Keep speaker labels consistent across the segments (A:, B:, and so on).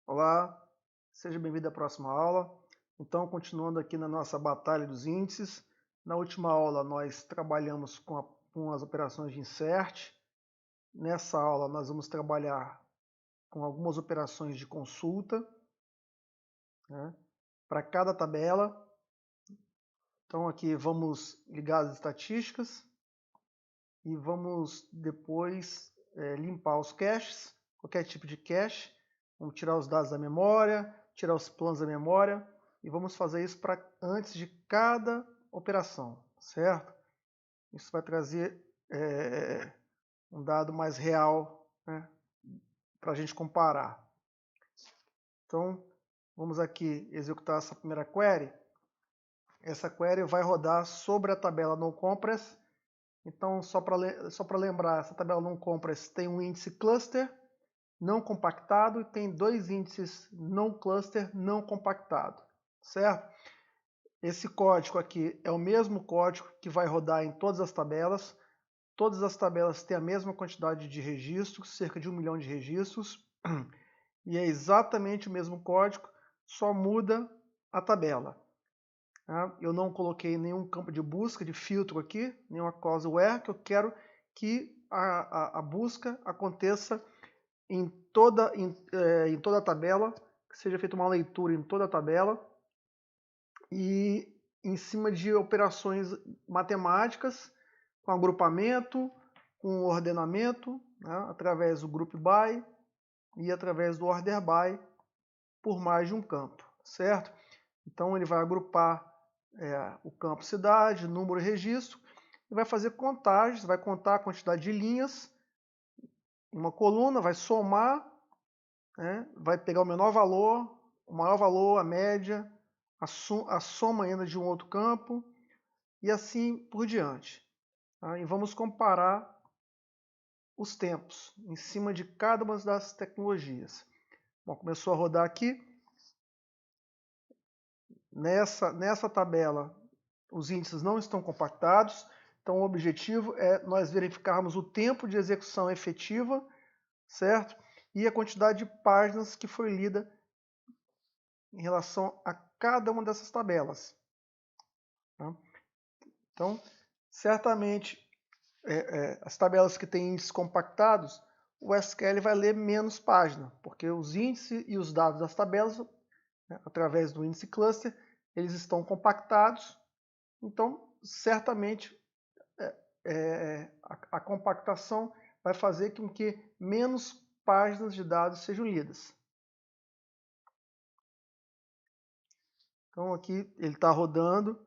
A: Olá, seja bem-vindo à próxima aula. Então, continuando aqui na nossa batalha dos índices, na última aula nós trabalhamos com as operações de insert. Nessa aula nós vamos trabalhar com algumas operações de consulta, né, para cada tabela. Então aqui vamos ligar as estatísticas e vamos depois limpar os caches, qualquer tipo de cache. Vamos tirar os dados da memória, tirar os planos da memória e vamos fazer isso antes de cada operação, certo? Isso vai trazer um dado mais real, né, para a gente comparar. Então, vamos aqui executar essa primeira query. Essa query vai rodar sobre a tabela noCompress. Então, só para lembrar, essa tabela noCompress tem um índice cluster não compactado e tem dois índices não cluster não compactado, certo? Esse código aqui é o mesmo código que vai rodar em todas as tabelas. Todas as tabelas têm a mesma quantidade de registros, cerca de 1 milhão de registros, e é exatamente o mesmo código, só muda a tabela. Eu não coloquei nenhum campo de busca, de filtro aqui, nenhuma clause where, que eu quero que a busca aconteça em toda a tabela, que seja feita uma leitura em toda a tabela, e em cima de operações matemáticas, com agrupamento, com ordenamento, né, através do group by e através do order by, por mais de um campo, certo? Então ele vai agrupar o campo cidade, número e registro, e vai fazer contagens, vai contar a quantidade de linhas, uma coluna, vai somar, né, vai pegar o menor valor, o maior valor, a média, a soma ainda de um outro campo, e assim por diante. Tá? E vamos comparar os tempos em cima de cada uma das tecnologias. Bom, começou a rodar aqui. Nessa tabela, os índices não estão compactados, então o objetivo é nós verificarmos o tempo de execução efetiva, certo? E a quantidade de páginas que foi lida em relação a cada uma dessas tabelas. Tá? Então, certamente, as tabelas que têm índices compactados, o SQL vai ler menos página, porque os índices e os dados das tabelas, né, através do índice cluster, eles estão compactados. Então, certamente, a compactação vai fazer com que menos páginas de dados sejam lidas. Então, aqui ele está rodando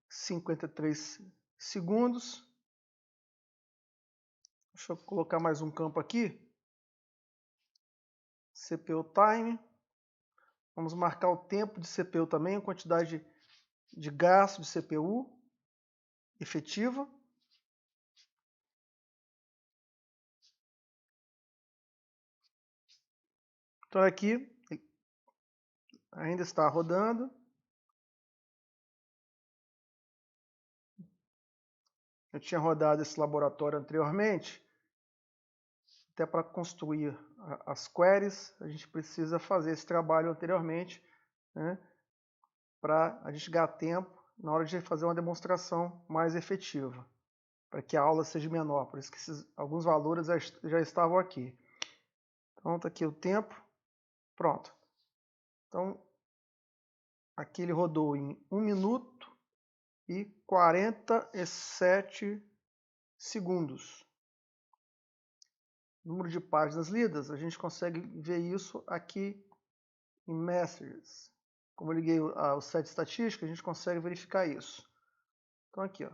A: 53 segundos. Deixa eu colocar mais um campo aqui. CPU time. Vamos marcar o tempo de CPU também, a quantidade de gasto de CPU efetiva. Então aqui ainda está rodando. Eu tinha rodado esse laboratório anteriormente. Até para construir as queries, a gente precisa fazer esse trabalho anteriormente, né, para a gente ganhar tempo na hora de fazer uma demonstração mais efetiva, para que a aula seja menor. Por isso que alguns valores já estavam aqui. Então está aqui o tempo. Pronto. Então, aqui ele rodou em 1 minuto e 47 segundos. Número de páginas lidas, a gente consegue ver isso aqui em Messages. Como eu liguei o set estatística, a gente consegue verificar isso. Então aqui, ó,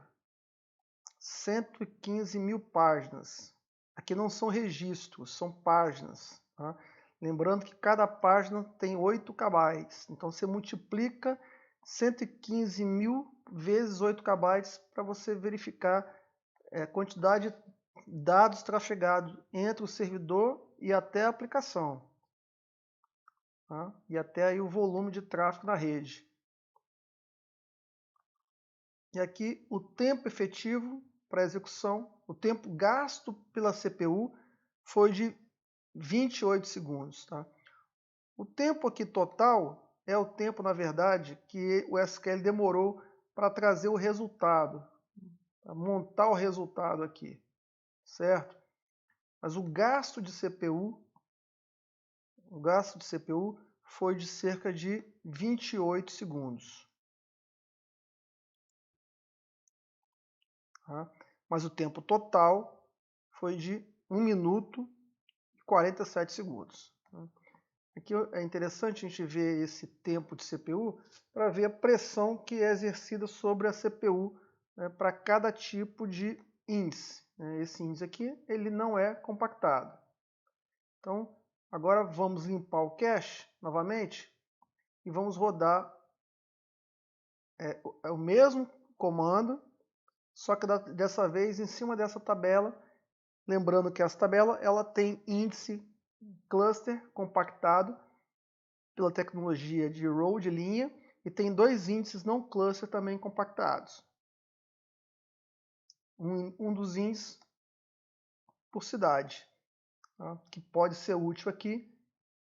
A: 115 mil páginas. Aqui não são registros, são páginas. Tá? Lembrando que cada página tem 8 KB. Então você multiplica 115 mil vezes 8 KB para você verificar a quantidade de dados trafegados entre o servidor e até a aplicação. Tá? E até aí o volume de tráfego na rede. E aqui o tempo efetivo para execução, o tempo gasto pela CPU foi de 28 segundos. Tá? O tempo aqui total é o tempo, na verdade, que o SQL demorou para trazer o resultado, para montar o resultado aqui, certo? Mas o gasto de CPU foi de cerca de 28 segundos. Tá? Mas o tempo total foi de 1 minuto e 47 segundos. Tá? Aqui é interessante a gente ver esse tempo de CPU para ver a pressão que é exercida sobre a CPU, né, para cada tipo de índice. Esse índice aqui ele não é compactado. Então, agora vamos limpar o cache novamente e vamos rodar o mesmo comando, só que dessa vez em cima dessa tabela. Lembrando que essa tabela ela tem índice cluster compactado pela tecnologia de row de linha e tem dois índices não cluster também compactados. Um dos índices por cidade, tá? Que pode ser útil aqui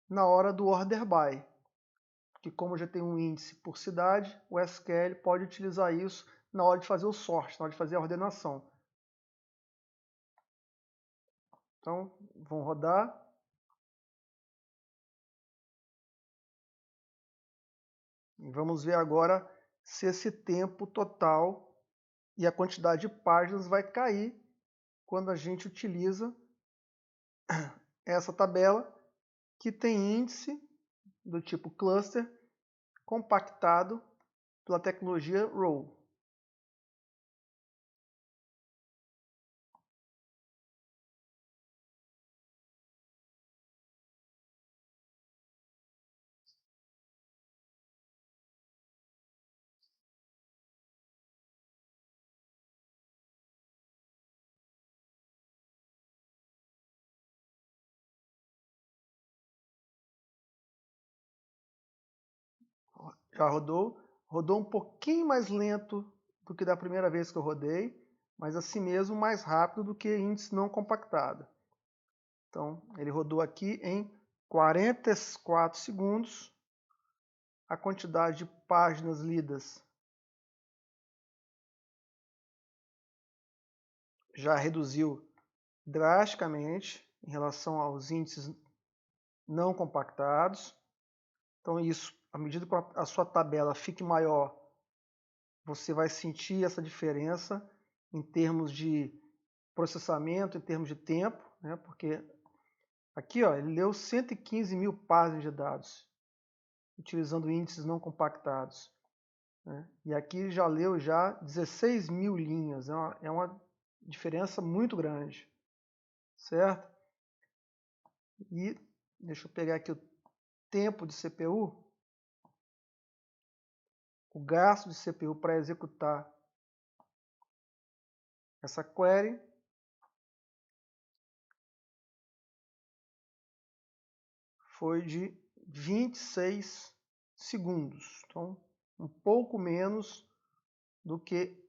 A: na hora do order by, que como já tem um índice por cidade, o SQL pode utilizar isso na hora de fazer o sort, na hora de fazer a ordenação. Então, vamos rodar. E vamos ver agora se esse tempo total e a quantidade de páginas vai cair quando a gente utiliza essa tabela que tem índice do tipo cluster compactado pela tecnologia row. Já rodou um pouquinho mais lento do que da primeira vez que eu rodei, mas assim mesmo mais rápido do que índice não compactado. Então, ele rodou aqui em 44 segundos. A quantidade de páginas lidas já reduziu drasticamente em relação aos índices não compactados. Então, isso, à medida que a sua tabela fique maior, você vai sentir essa diferença em termos de processamento, em termos de tempo, né? Porque aqui ó, ele leu 115 mil páginas de dados, utilizando índices não compactados. Né? E aqui já leu já 16 mil linhas, é uma diferença muito grande, certo? E deixa eu pegar aqui o tempo de CPU, o gasto de CPU para executar essa query foi de 26 segundos. Então, um pouco menos do que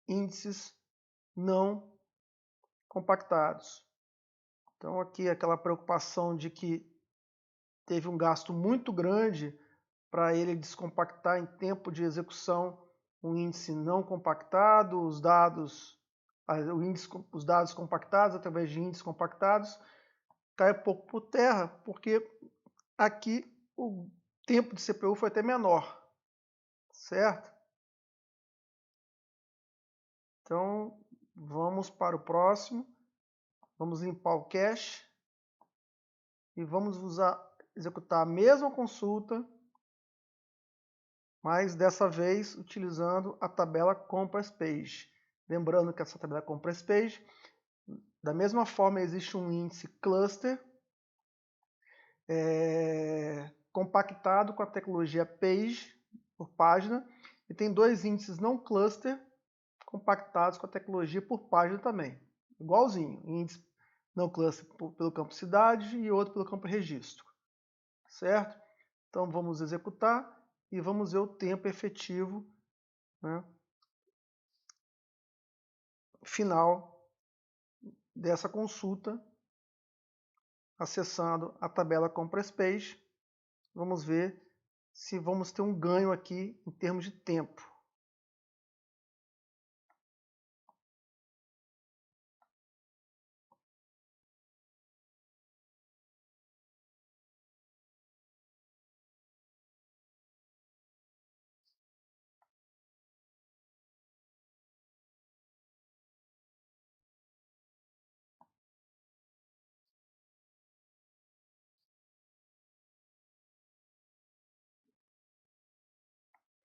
A: índices não compactados. Então, aqui aquela preocupação de que teve um gasto muito grande para ele descompactar em tempo de execução um índice não compactado, os dados compactados através de índices compactados, cai um pouco por terra, porque aqui o tempo de CPU foi até menor, certo? Então, vamos para o próximo. Vamos limpar o cache e vamos executar a mesma consulta, mas dessa vez utilizando a tabela Compress Page. Lembrando que essa tabela Compress Page, da mesma forma, existe um índice cluster compactado com a tecnologia Page, por página, e tem dois índices não cluster compactados com a tecnologia por página também. Igualzinho, índice não cluster pelo campo cidade e outro pelo campo registro. Certo? Então vamos executar e vamos ver o tempo efetivo, né, final dessa consulta acessando a tabela Compress Page, vamos ver se vamos ter um ganho aqui em termos de tempo.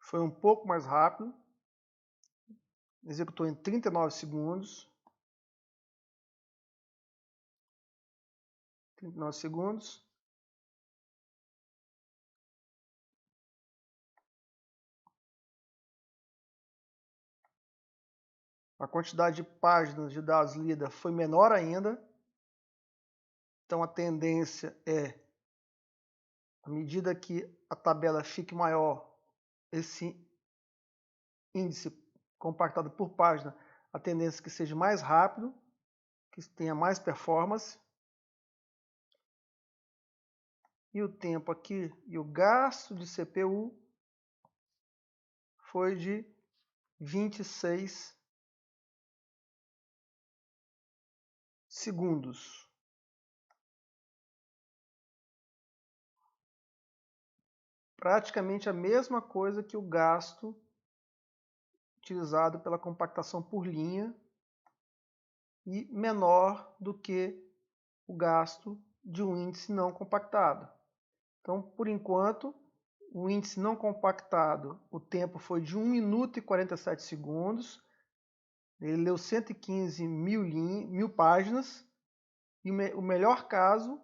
A: Foi um pouco mais rápido, executou em 39 segundos. 39 segundos. A quantidade de páginas de dados lida foi menor ainda. Então a tendência é, à medida que a tabela fique maior, esse índice compactado por página, a tendência é que seja mais rápido, que tenha mais performance. E o tempo aqui, e o gasto de CPU foi de 26 segundos. Praticamente a mesma coisa que o gasto utilizado pela compactação por linha e menor do que o gasto de um índice não compactado. Então, por enquanto, o índice não compactado, o tempo foi de 1 minuto e 47 segundos. Ele leu 115 mil páginas. E o melhor caso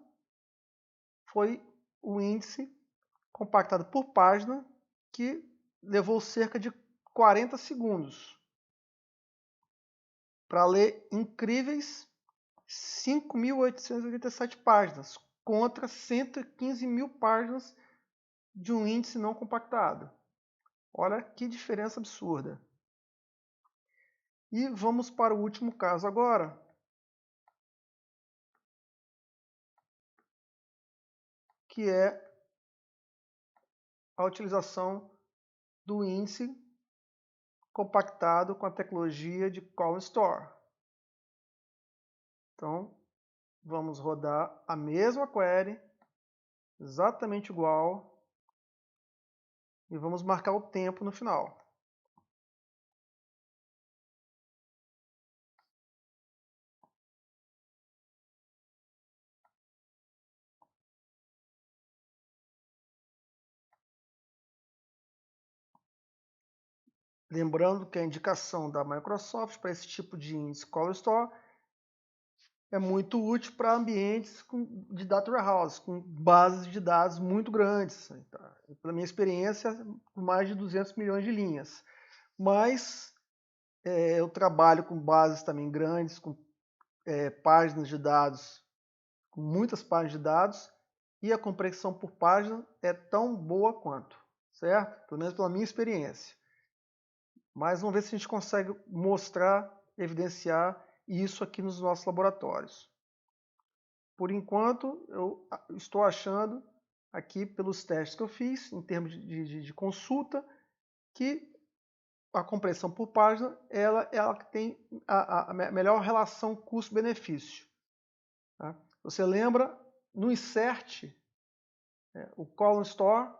A: foi o índice compactado por página, que levou cerca de 40 segundos para ler incríveis 5.887 páginas, contra 115 mil páginas de um índice não compactado. Olha que diferença absurda. E vamos para o último caso agora, que é a utilização do índice compactado com a tecnologia de Column Store. Então, vamos rodar a mesma query, exatamente igual, e vamos marcar o tempo no final. Lembrando que a indicação da Microsoft para esse tipo de índice Column Store é muito útil para ambientes de data warehouse, com bases de dados muito grandes. Tá? Pela minha experiência, mais de 200 milhões de linhas. Mas eu trabalho com bases também grandes, com páginas de dados, com muitas páginas de dados, e a compressão por página é tão boa quanto, certo? Pelo menos pela minha experiência. Mas vamos ver se a gente consegue mostrar, evidenciar isso aqui nos nossos laboratórios. Por enquanto, eu estou achando aqui, pelos testes que eu fiz, em termos de consulta, que a compressão por página ela tem a melhor relação custo-benefício. Tá? Você lembra, no insert, o Column Store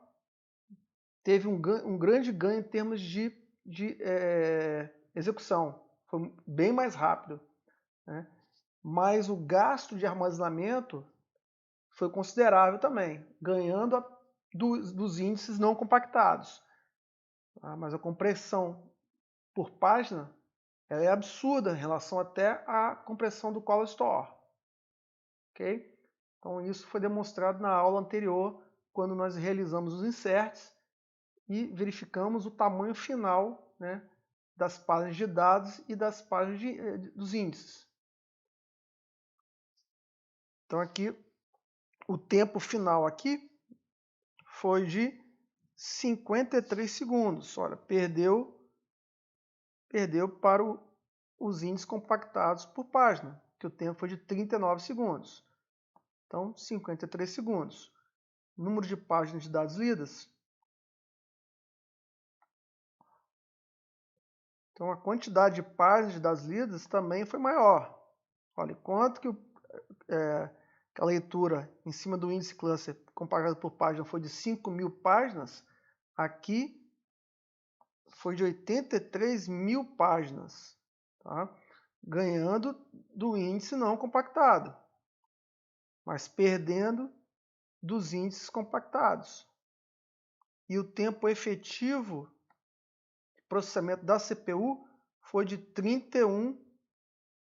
A: teve um grande ganho em termos de execução. Foi bem mais rápido. Né? Mas o gasto de armazenamento foi considerável também, ganhando dos índices não compactados. Tá? Mas a compressão por página ela é absurda em relação até à compressão do Column Store. Okay? Então isso foi demonstrado na aula anterior, quando nós realizamos os inserts e verificamos o tamanho final, né, das páginas de dados e das páginas dos índices. Então aqui, o tempo final aqui foi de 53 segundos. Olha, perdeu para os índices compactados por página, que o tempo foi de 39 segundos. Então, 53 segundos. Número de páginas de dados lidas. Então, a quantidade de páginas de dados lidas também foi maior. Olha, enquanto que a leitura em cima do índice cluster comparado por página foi de 5.000 páginas, aqui foi de 83.000 páginas, tá? Ganhando do índice não compactado, mas perdendo dos índices compactados. E o tempo efetivo de processamento da CPU foi de 31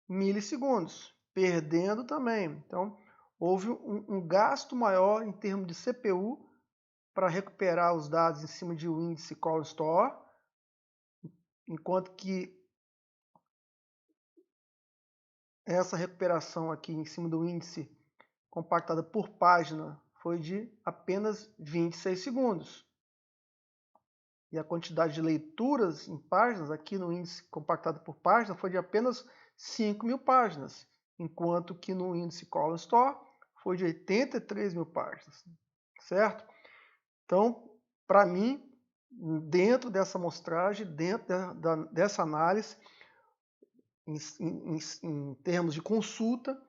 A: milissegundos, perdendo também. Então, houve um gasto maior em termos de CPU para recuperar os dados em cima de um índice Call Store, enquanto que essa recuperação aqui em cima do índice compactada por página foi de apenas 26 segundos. E a quantidade de leituras em páginas aqui no índice compactado por página foi de apenas 5.000 páginas, enquanto que no índice Call Store foi de 83.000 páginas, certo? Então, para mim, dentro dessa amostragem, dentro dessa análise, em termos de consulta,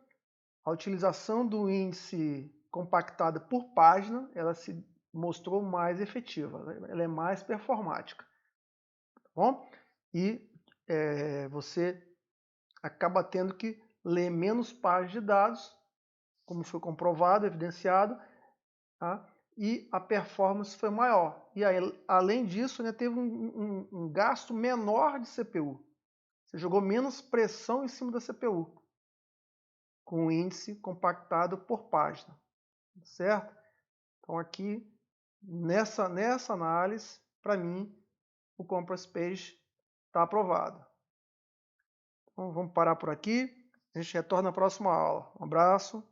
A: a utilização do índice compactado por página, ela se mostrou mais efetiva, ela é mais performática, tá bom? E você acaba tendo que ler menos páginas de dados, como foi comprovado, evidenciado, tá? E a performance foi maior. E aí, além disso, né, teve um gasto menor de CPU. Você jogou menos pressão em cima da CPU, com o índice compactado por página, certo? Então aqui, nessa análise, para mim, o Compress Page está aprovado. Então vamos parar por aqui, a gente retorna na próxima aula. Um abraço.